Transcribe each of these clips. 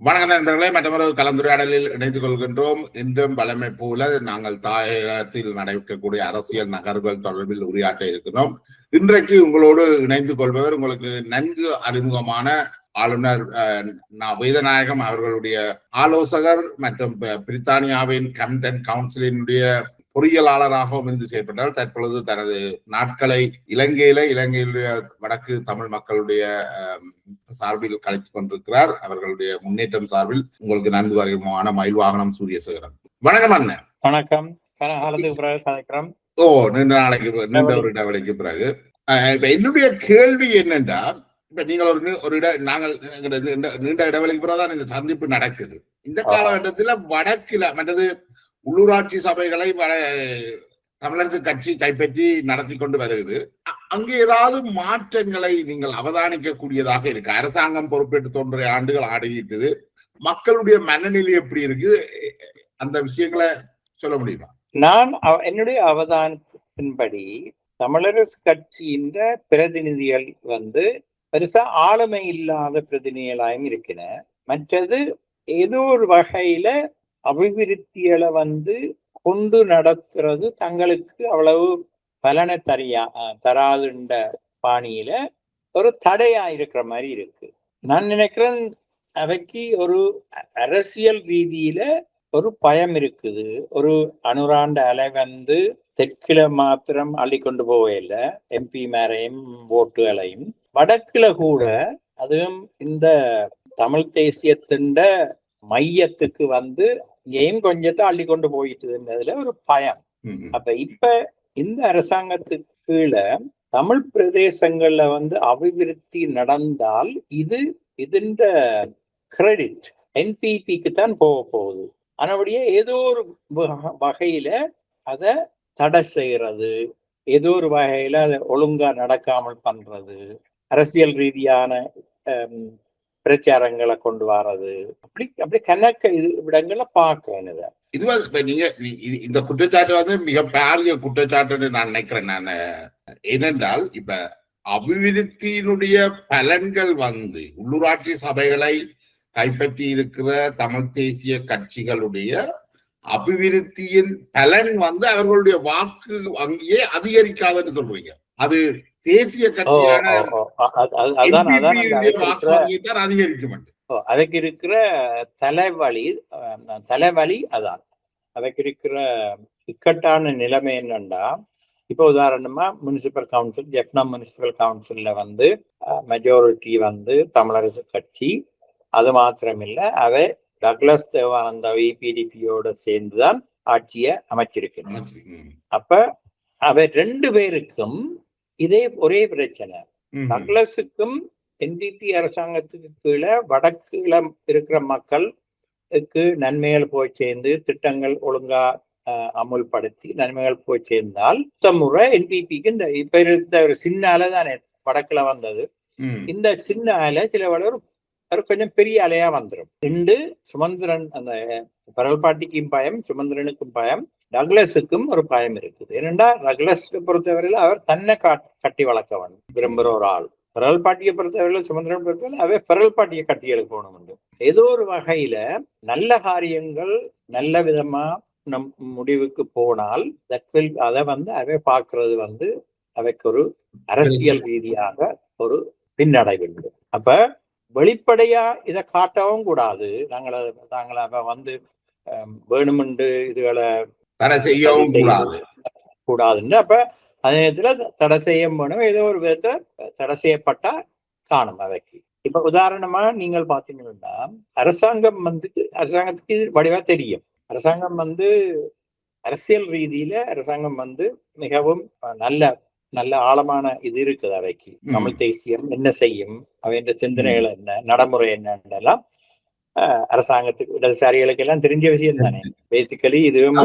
வணக்கம் நண்பர்களே, மற்றொரு கலந்துரையாடலில் இணைந்து கொள்கின்றோம். இன்றும் பலமை போல நாங்கள் தாயகத்தில் நடைபெறக்கூடிய அரசியல் நகர்வுகள் தொடர்பில் உரையாற்ற இருக்கிறோம். இன்றைக்கு உங்களோடு இணைந்து கொள்பவர் உங்களுக்கு நன்கு அறிமுகமான ஆளுநர் வேதநாயகம் அவர்களுடைய ஆலோசகர் மற்றும் பிரித்தானியாவின் கேம்டன் கவுன்சிலினுடைய பொறியியலாளராகவும் இருந்து செயல்பட்டால் தற்பொழுது தனது நாட்களை இலங்கையில் வடக்கு தமிழ் மக்களுடைய சார்பில் கலைத்துக் கொண்டிருக்கிறார். அவர்களுடைய முன்னேற்றம் சார்பில் உங்களுக்கு நன்கு அறிமுகமான மயில் வாகனம் சூரியசேகரன். வணக்கம் அண்ணன். வணக்கம். நீண்ட ஒரு இடைவெளிக்கு பிறகு என்னுடைய கேள்வி என்னென்றா, இப்ப நீங்கள் நாங்கள் நீண்ட இடைவெளிக்கு பிறகுதான் இந்த சந்திப்பு நடக்குது. இந்த காலகட்டத்தில் வடக்கில் மற்றது உள்ளூராட்சி சபைகளை தமிழரசு கட்சி கைப்பற்றி நடத்தி கொண்டு வருகிறது. அங்கே ஏதாவது மாற்றங்களை நீங்கள் அவதானிக்க கூடியதாக இருக்கு? அரசாங்கம் பொறுப்பேற்று தோன்றிய ஆண்டுகள் ஆடிக்கிட்டது, மக்களுடைய மனநிலை எப்படி இருக்கு? அந்த விஷயங்களை சொல்ல முடியுமா? நான் என்னுடைய அவதானத்தின்படி தமிழரசு கட்சியின் பிரதிநிதிகள் பெருசா ஆளுமை இல்லாத பிரதிநிதிகளாயும் இருக்கிற, மற்றது ஏதோ ஒரு வகையில அபிவிருத்திகளை கொண்டு நடத்துறது தங்களுக்கு அவ்வளவு பலனை தராதுன்ற பாணியில ஒரு தடையா இருக்கிற மாதிரி இருக்கு. நான் நினைக்கிறேன் அவைக்கு ஒரு அரசியல் ரீதியில ஒரு பயம் இருக்குது. ஒரு அனுராண்ட அலை தெற்கில மாத்திரம் அள்ளி கொண்டு போகல, எம்பி மேரையும் ஓட்டுகளையும் வடக்குல கூட, அதுவும் இந்த தமிழ் தேசியத்தின் மையத்துக்கு இங்கேயும் கொஞ்சத்தை அள்ளி கொண்டு போயிட்டுதுன்றதுல ஒரு பயம். அப்ப இப்ப இந்த அரசாங்கத்துக்கு கீழே தமிழ் பிரதேசங்கள்ல அபிவிருத்தி நடந்தால் இதுன்ற கிரெடிட் என்பிபிக்கு தான் போக போகுது. ஆனபடியே ஏதோ ஒரு வகையில அதை தடை செய்யறது, ஏதோ ஒரு வகையில அதை ஒழுங்கா நடக்காமல் பண்றது, அரசியல் ரீதியான பிரச்சாரங்களை கொண்டு வர்றது, அப்படி கணக்க இடங்களை பார்க்கிறேன். நீங்க இந்த குற்றச்சாட்டு மிக பாரிய குற்றச்சாட்டுன்னு நான் நினைக்கிறேன். நான் ஏனென்றால் இப்ப அபிவிருத்தியினுடைய பலன்கள் உள்ளூராட்சி சபைகளை கைப்பற்றி இருக்கிற தமிழ் தேசிய கட்சிகளுடைய அபிவிருத்தியின் பலன் அவர்களுடைய வாக்கு வங்கியை அதிகரிக்காதுன்னு சொல்றீங்க. அது தேசிய கட்சியான அதிகரிக்கும். அதுக்கு இருக்கிற தலைவலி அதான். அதுக்கு இருக்கிற இக்கட்டான நிலைமை என்னன்னா, இப்போ உதாரணமா முனிசிபல் கவுன்சில், ஜெஃப்னா முனிசிபல் கவுன்சில்ல மெஜாரிட்டி தமிழரசு கட்சி. அது மாத்திரமில்ல, அவை டக்ளஸ் தேவானந்தா பிடிபியோட சேர்ந்துதான் ஆட்சியை அமைச்சிருக்கணும். அப்ப அவை ரெண்டு பேருக்கும் இதே ஒரே பிரச்சனை. டக்ளஸுக்கும் என்பிபி அரசாங்கத்துக்கு கீழே வடக்குல இருக்கிற மக்களுக்கு நன்மைகள் போய் சேர்ந்து திட்டங்கள் ஒழுங்கா அமுல்படுத்தி நன்மைகள் போய் சேர்ந்தால் முறை என்பிபிக்கு இந்த இப்ப இருந்த ஒரு சின்ன அலை தானே வடக்குல வந்தது. இந்த சின்ன அலை சில ஒரு கொஞ்சம் பெரிய அலையா வந்துடும். சுமந்திரன், அந்த பரல்பாட்டிக்கும் பயம், சுமந்திரனுக்கும் பயம், டக்ளஸுக்கும் ஒரு பயம் இருக்குது. ஏனென்றா டக்ளஸை பொறுத்தவரையில அவர் தன்னை கட்டி வளர்க்க விரும்புகிற ஒரு ஆள். பெரல் பாட்டியை பொறுத்தவரையில, சுமந்திரன் பொறுத்தவரை அவை பெரல் பாட்டியை கட்டி எழுப்பணும். ஏதோ ஒரு வகையில நல்ல காரியங்கள் நல்ல விதமா நம் முடிவுக்கு போனால் அதை அவை பார்க்கறது அவைக்கு ஒரு அரசியல் ரீதியாக ஒரு பின்னடைவு. அப்ப வெளிப்படையா இதை காட்டவும் கூடாது. நாங்கள வேணுமென்று இதுகளை தடை செய்யவும் கூடாதுன்னு. அப்ப அதே நேரத்துல தடை செய்ய வேணும், ஏதோ ஒரு விதத்துல தடை செய்யப்பட்டா காணும் அவைக்கு. இப்ப உதாரணமா நீங்கள் பாத்தீங்கன்னா, அரசாங்கத்துக்கு வடிவா தெரியும். அரசாங்கம் அரசியல் ரீதியில அரசாங்கம் மிகவும் நல்ல ஆழமான இது இருக்குது அவைக்கு. தமிழ் தேசியம் என்ன செய்யும், அவைன்ற சிந்தனைகள் என்ன, நடைமுறை என்னென்னலாம் அரசாங்கத்துக்கு இடதுசாரிகளுக்கு எல்லாம் தெரிஞ்ச விஷயம் தானே. பேசிக்கலி இதுவும்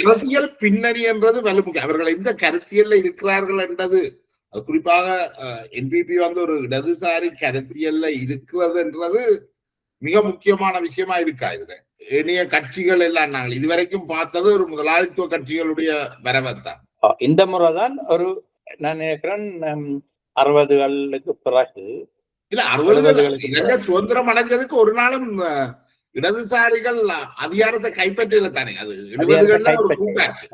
அரசியல் பின்னணி என்றது வலுமுக்கியம். அவர்கள் எந்த கருத்தியல்ல இருக்கிறார்கள் என்றது, குறிப்பாக என்பிபி ஒரு இடதுசாரி கருத்தியல்ல இருக்கிறது என்றது மிக முக்கியமான விஷயமா இருக்கா? இதுல இனிய கட்சிகள் எல்லாம் நாங்கள் இதுவரைக்கும் பார்த்தது ஒரு முதலாளித்துவ கட்சிகளுடைய வரவைத்தான். இந்த முறைதான் நான் நினைக்கிறேன் 60களுக்கு பிறகு இல்ல 60கள் 70களுக்கு இலங்கை சுதந்திரம் அடைஞ்சதுக்கு ஒரு நாளும் இடதுசாரிகள் அதிகாரத்தை கைப்பற்றல தானே. அது 70கள்ல ஒரு கூட்டாட்சி.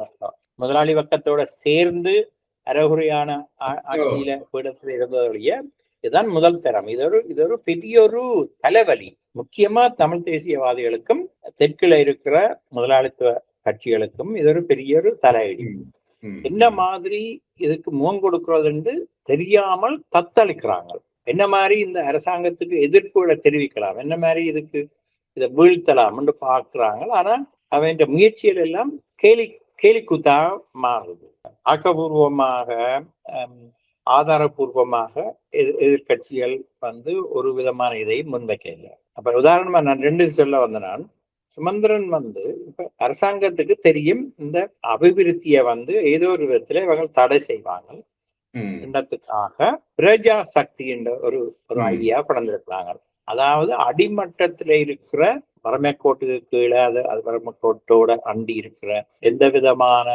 முதலாளி வர்க்கத்தோட சேர்ந்து அறகுறையான ஆட்சியில பீடத்தில் இருந்ததோடைய இதுதான் முதல் தரம். இது ஒரு பெரிய ஒரு தலைவலி. முக்கியமா தமிழ் தேசியவாதிகளுக்கும் தெற்குல இருக்கிற முதலாளித்துவ கட்சிகளுக்கும் இது ஒரு பெரிய ஒரு தலையடி. என்ன மாதிரி இதுக்கு முகம் கொடுக்கறதுன்னு தெரியாமல் தத்தளிக்கிறாங்க. என்ன மாதிரி இந்த அரசாங்கத்துக்கு எதிர்ப்புகளை தெரிவிக்கலாம், என்ன மாதிரி இதுக்கு இதை வீழ்த்தலாம் என்று பார்க்கிறாங்க. ஆனா அவன் முயற்சிகள் எல்லாம் கேலிக்கூத்தா மாறுது. ஆக்கப்பூர்வமாக ஆதாரபூர்வமாக எதிர்கட்சிகள் ஒரு விதமான இதை முன்வைக்க இல்லை. அப்ப உதாரணமா நான் 2 சொல்ல வந்த நான் சுமந்திரன் இப்ப அரசாங்கத்துக்கு தெரியும் இந்த அபிவிருத்தியை ஏதோ ஒரு விதத்துல இவங்க தடை செய்வாங்க என்றதுக்காக பிரஜா சக்தி என்ற ஒரு ஐடியா கொண்டிருக்கிறாங்க. அதாவது அடிமட்டத்துல இருக்கிற வறுமைக்கோட்டுக்கு கீழே அது வறுமைக்கோட்டோட அண்டி இருக்கிற எந்த விதமான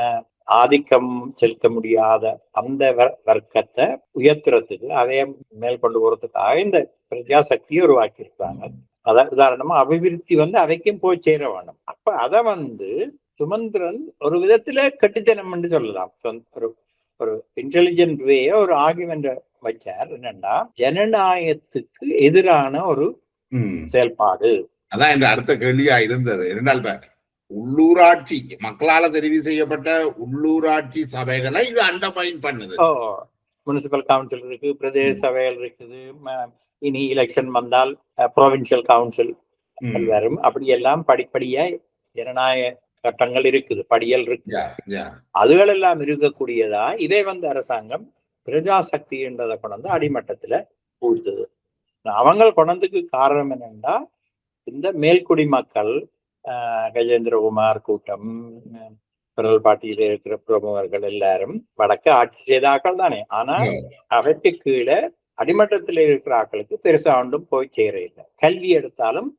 ஆதிக்கம் செலுத்த முடியாத அந்த வர்க்கத்தை உயர்த்துறதுக்கு அதைய மேல் கொண்டு போறதுக்காக இந்த பிரஜா சக்தியை உருவாக்கி இருக்கிறாங்க. அதாவது உதாரணமா அபிவிருத்தி அவைக்கும் போய் சேர வேணும். அப்ப அத சுமந்திரன் ஒரு விதத்துல கட்டித்தனம் என்று சொல்லலாம். ஒரு இன்டெலிஜென்ட் வே ஒரு ஆர்குமெண்ட் வச்சார். என்னன்னா ஜனநாயகத்துக்கு எதிரான ஒரு செயல்பாடு. அதான் இந்த அடுத்த கேள்வியா இருந்தது. இருந்தால் உள்ளூராட்சி மக்களால தெரிவு செய்யப்பட்ட உள்ளூராட்சி சபைகளை இது அண்டர்மைன் பண்ணுது. முனிசிபல் கவுன்சில் இருக்கு, பிரதேச சபைகள் இருக்குது, இனி எலெக்ஷன் வந்தால் ப்ரொவின்சியல் கவுன்சில் வரும். அப்படி எல்லாம் படிப்படியா ஜனநாயக சட்டங்கள் இருக்குது, படியல் இருக்கு. அதுகள் எல்லாம் இருக்கக்கூடியதா இவை அரசாங்கம் பிரஜா சக்தி என்றதை கொண்டு அடிமட்டத்துல ஊத்துது. அவங்க கொண்டதுக்கு காரணம் என்னன்னா இந்த மேல்குடி மக்கள் கஜேந்திரகுமார் கூட்டம், பிறல் பாட்டியில இருக்கிற பிரமுகர்கள் எல்லாரும் வடக்கு ஆட்சி செய்தாக்கள் தானே. ஆனா அவைக்கு கீழே அடிமட்டத்தில் இருக்கிற ஆக்களுக்கு பெருசா ஒன்றும் போய் சேர இல்லை. கல்வி எடுத்தாலும்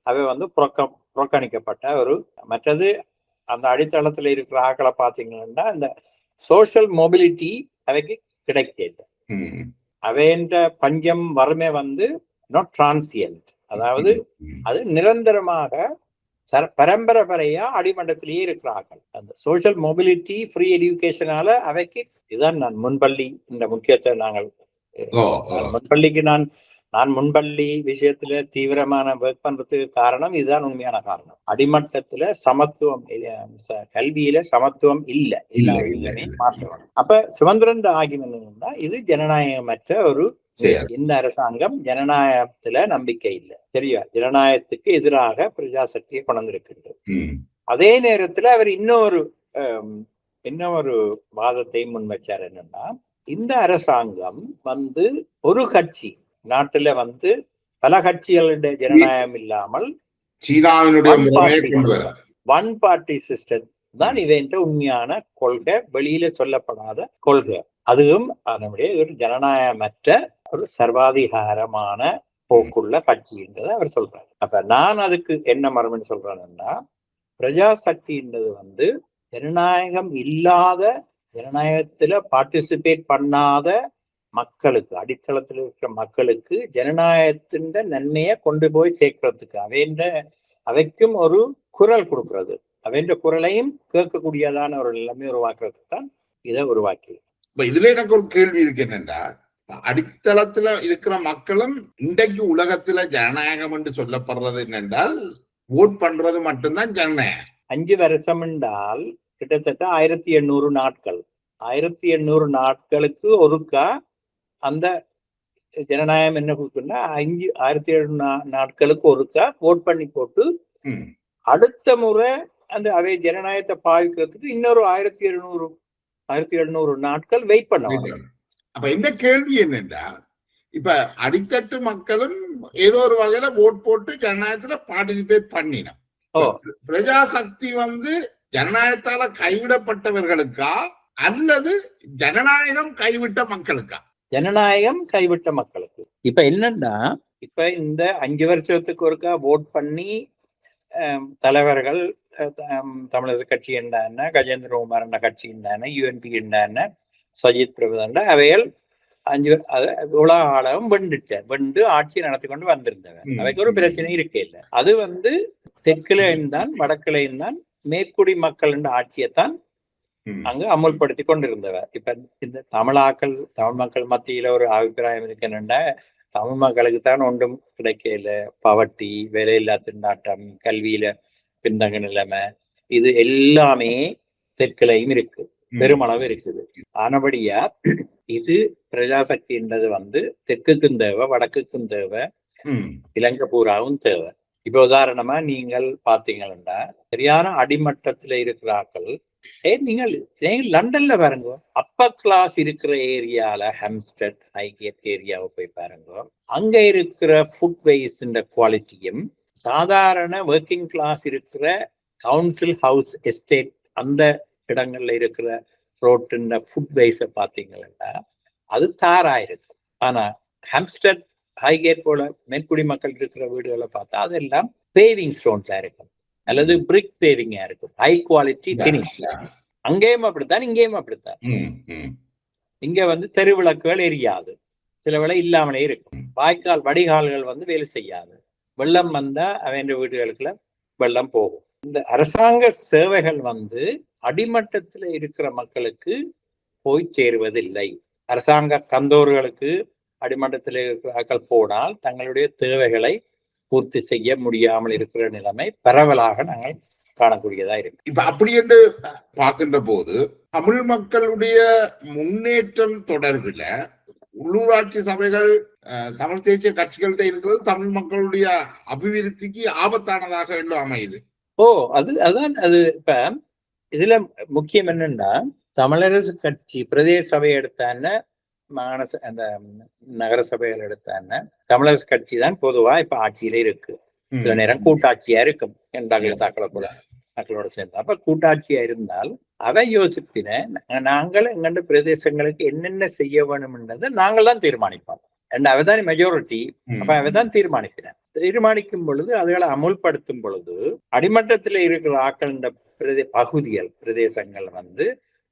அவை புறக்கணிக்கப்பட்ட ஒரு மற்றது அந்த அடித்தளத்துல இருக்கிற ஆக்களை பார்த்தீங்கன்னா இந்த சோசியல் மொபிலிட்டி அவைக்கு கிடைக்கல. அவைன்ற பஞ்சம் வறுமை நாட் டிரான்சியன்ட், அதாவது அது நிரந்தரமாக பரம்பரையா அடிமட்டத்திலேயே இருக்கிறார்கள். அந்த சோசியல் மொபிலிட்டி ஃப்ரீ எஜுகேஷனால அவைக்கு இதுதான் நான் முன்பள்ளி இந்த முக்கியத்தை நாங்கள் முன்பள்ளிக்கு நான் முன்பள்ளி விஷயத்துல தீவிரமான ஒர்க் பண்றதுக்கு காரணம் இதுதான் உண்மையான காரணம். அடிமட்டத்துல சமத்துவம், கல்வியில சமத்துவம் இல்லை. மாற்றணும். அப்ப சுமந்திரன் ஆகினா இது ஜனநாயகமற்ற ஒரு இந்த அரசாங்கம் ஜனநாயகத்துல நம்பிக்கை இல்லை, சரியா? ஜனநாயகத்துக்கு எதிராக பிரஜாசக்தியை கொண்டிருக்கின்றது. அதே நேரத்துல அவர் இன்னொரு வாதத்தை முன்வச்சார். என்னன்னா இந்த அரசாங்கம் ஒரு கட்சி நாட்டுல பல கட்சிகளுடைய ஜனநாயகம் இல்லாமல் ஒன் பார்ட்டி சிஸ்டம் தான் இவன்ற உண்மையான கொள்கை, வெளியில சொல்லப்படாத கொள்கை. அதுவும் நம்முடைய ஒரு ஜனநாயகமற்ற ஒரு சர்வாதிகாரமான போக்குள்ள கட்சி என்றதை அவர் சொல்றாரு. அப்ப நான் அதுக்கு என்ன மரபுன்னு சொல்றேன்னா பிரஜாசக்தின்றது ஜனநாயகம் இல்லாத, ஜனநாயகத்துல பார்ட்டிசிபேட் பண்ணாத மக்களுக்கு, அடித்தளத்தில் இருக்கிற மக்களுக்கு ஜனநாயகத்தின் நன்மையை கொண்டு போய் சேர்க்கறதுக்கு அவைக்கும் ஒரு குரல் கொடுக்கறது, அவன்ற குரலையும் கேட்கக்கூடியதான ஒரு நிலைமை உருவாக்குறதுக்கு தான் இதை உருவாக்கி. இதுல எனக்கு ஒரு கேள்வி இருக்கு. என்னன்னா அடித்தளத்துல இருக்கிற மக்களும் இன்றைக்கு உலகத்துல ஜனநாயகம் என்று சொல்லப்படுறது என்னென்றால் ஓட் பண்றது மட்டும்தான் ஜனநாயகம். 5 வருஷம் என்றால் கிட்டத்தட்ட 1800 நாட்கள். 1800 நாட்களுக்கு ஒருக்கா அந்த ஜனநாயகம் என்ன கொடுக்குன்னா 1700 நாட்களுக்கு ஒருக்கா ஓட் பண்ணி போட்டு அடுத்த முறை அந்த அவை ஜனநாயகத்தை பாவிக்கிறதுக்கு இன்னொரு 1700 நாட்கள் வெயிட் பண்ணுவாங்க. அப்ப இந்த கேள்வி என்னன்னா இப்ப அடித்தட்டு மக்களும் ஏதோ ஒரு வகையில ஓட் போட்டு ஜனநாயகத்துல பார்ட்டிசிபேட் பண்ணினோம். பிரஜாசக்தி ஜனநாயகத்தால கைவிடப்பட்டவர்களுக்கா அல்லது ஜனநாயகம் கைவிட்ட மக்களுக்கா? ஜனநாயகம் கைவிட்ட மக்களுக்கு. இப்ப என்னன்னா இப்ப இந்த 5 வருஷத்துக்கு ஒருக்கா ஓட் பண்ணி தலைவர்கள் தமிழக கட்சி என்ன, கஜேந்திரகுமார் கட்சி என்ன, UNP என்ன, சஜித் பிரபுதண்ட அவைகள் உலக ஆளவும் வெண்டு ஆட்சி நடத்தி கொண்டு வந்திருந்தவர். அவைக்கு ஒரு பிரச்சனை இருக்கே இல்லை. அது வந்து தெற்கிலையும் தான் வடக்கிலையும் தான் மேற்குடி மக்கள் என்ற ஆட்சியைத்தான் அங்கு அமுல்படுத்தி கொண்டிருந்தவர். இப்ப இந்த தமிழ் மக்கள் மத்தியில ஒரு அபிப்பிராயம் இருக்கு என்னன்னா, தமிழ் மக்களுக்கு தான் ஒன்றும் கிடைக்கல, பவட்டி, வேலையில்லா திண்டாட்டம், கல்வியில பின்தங்க நிலைமை, இது எல்லாமே தெற்கிலையும் இருக்கு, பெருமளவு இருக்குது. ஆனபடியா இது பிரஜாசக்தி என்றது வந்து தெற்குக்கும் தேவை, வடக்குக்கும் தேவை, இலங்கை பூராவும் தேவை. இப்ப உதாரணமா நீங்கள் பாத்தீங்கன்னா சரியான அடிமட்டத்துல இருக்கிறார்கள். நீங்கள் லண்டன்ல பாருங்க, அப்பர் கிளாஸ் இருக்கிற ஏரியால ஹாம்ஸ்டட், ஹைகேட் ஏரியாவை போய் பாருங்க. அங்க இருக்கிற ஃபுட் வேஸ் குவாலிட்டியும் சாதாரண ஒர்க்கிங் கிளாஸ் இருக்கிற கவுன்சில் ஹவுஸ் எஸ்டேட் அந்த இடங்கள்ல இருக்கிற ரோட்டின் ஃபுட் வேஸை பார்த்தீங்கன்னா அது தாரா இருக்கு. ஆனா ஹாம்ஸ்டட், ஹைகேட் போல மேற்குடி மக்கள் இருக்கிற வீடுகளை பார்த்தா அதெல்லாம் பேவிங் ஸ்டோன்ஸா இருக்கும் அல்லது பிரிக் பேவிங்கா இருக்கும், ஹை குவாலிட்டி பினிஷ். அங்கேயும் அப்படித்தான், இங்கேயும் அப்படித்தான். இங்க வந்து தெருவிளக்குகள் எரியாது, சில வேளை இல்லாமலே இருக்கும். வாய்க்கால் வடிகால்கள் வந்து வேலை செய்யாது. வெள்ளம் வந்தா அவன் வீடுகளுக்குள்ள வெள்ளம் போகும். இந்த அரசாங்க சேவைகள் வந்து அடிமட்டத்துல இருக்கிற மக்களுக்கு போய் சேருவதில்லை. அரசாங்க தந்தோர்களுக்கு அடிமட்டத்தில் இருக்கிற போனால் தங்களுடைய தேவைகளை பூர்த்தி செய்ய முடியாமல் இருக்கிற நிலைமை பரவலாக நாங்கள் காணக்கூடியதா இருக்கு. இப்ப அப்படி என்று பார்க்கின்ற போது தமிழ் மக்களுடைய முன்னேற்றம் தொடர்பில் உள்ளூராட்சி சபைகள் தமிழ் தேசிய கட்சிகள்கிட்ட இருக்கிறது தமிழ் மக்களுடைய அபிவிருத்திக்கு ஆபத்தானதாக எல்லாம் அமையுது. அதான் அது. இப்ப இதுல முக்கியம் என்னன்னா, தமிழரசு கட்சி பிரதேச சபை எடுத்தான அந்த நகர சபைகள் எடுத்தான தமிழரசு கட்சி தான் பொதுவா இப்ப ஆட்சியில இருக்கு. சில நேரம் கூட்டாட்சியா இருக்கும் மக்களோட சேர்ந்து. அப்ப கூட்டாட்சியா இருந்தால் அதை யோசிப்பின நாங்கள் எங்கண்ட பிரதேசங்களுக்கு என்னென்ன செய்ய வேணும்ன்றதை நாங்கள் தான் தீர்மானிப்போம். அவைதான் மெஜாரிட்டி. அப்ப அவைதான் தீர்மானிக்கும் பொழுது அதுகளை அமுல்படுத்தும் பொழுது அடிமட்டத்தில் இருக்கிற ஆக்கள் பகுதிகள் பிரதேசங்கள் வந்து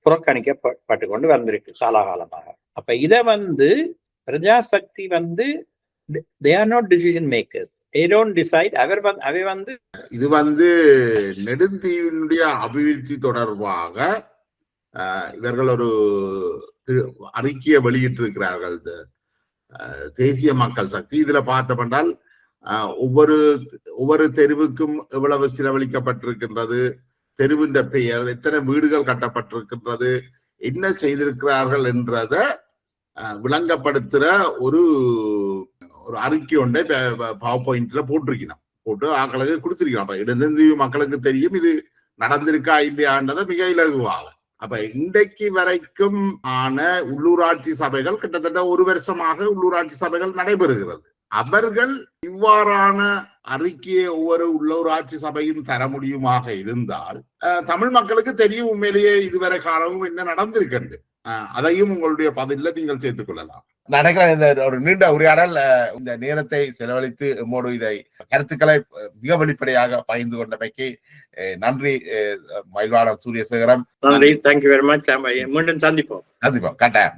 புறக்கணிக்கப்பட்டு கொண்டு வந்திருக்கு காலகாலமாக. அப்ப இத வந்து பிரஜாசக்தி வந்து they are not decision makers, they don't decide. அவை வந்து இது வந்து நெடுந்தீவினுடைய அபிவிருத்தி தொடர்பாக இவர்கள் ஒரு அறிக்கையை வெளியிட்டிருக்கிறார்கள், தேசிய மக்கள் சக்தி. இதுல பார்த்தபென்றால் ஒவ்வொரு தெருவுக்கும் எவ்வளவு செலவழிக்கப்பட்டிருக்கின்றது, தெருவின் பெயர், எத்தனை வீடுகள் கட்டப்பட்டிருக்கின்றது, என்ன செய்திருக்கிறார்கள் என்றத விளங்கப்படுத்துற ஒரு அறிக்கை ஒன்றை பவர் பாயிண்ட்ல போட்டு ஆக்களுக்கு கொடுத்திருக்கிறோம். இடந்தீவு மக்களுக்கு தெரியும் இது நடந்திருக்கா இல்லையான்றதை மிக இலகுவாக. அப்ப இன்றைக்கு வரைக்கும் ஆன உள்ளூராட்சி சபைகள் கிட்டத்தட்ட ஒரு வருஷமாக உள்ளூராட்சி சபைகள் நடைபெறுகிறது. அவர்கள் இவ்வாறான அறிக்கையை ஒவ்வொரு உள்ளூராட்சி சபையும் தர முடியுமாக இருந்தால் தமிழ் மக்களுக்கு தெரியும் உண்மையிலேயே இதுவரை காலமும் என்ன நடந்திருக்கின்ற. அதையும் உங்களுடைய பதில நீங்கள் சேர்த்துக் கொள்ளலாம். நடக்கிற இந்த ஒரு நீண்ட உரையாடல் இந்த நேரத்தை செலவழித்து நம்மோடு இதை கருத்துக்களை மிக வெளிப்படையாக பகிர்ந்து கொண்டமைக்கு நன்றி. மயில்வானம் சூரியசேகரம், நன்றி. Thank you very much. மீண்டும் சந்திப்போம் கட்டாயம்.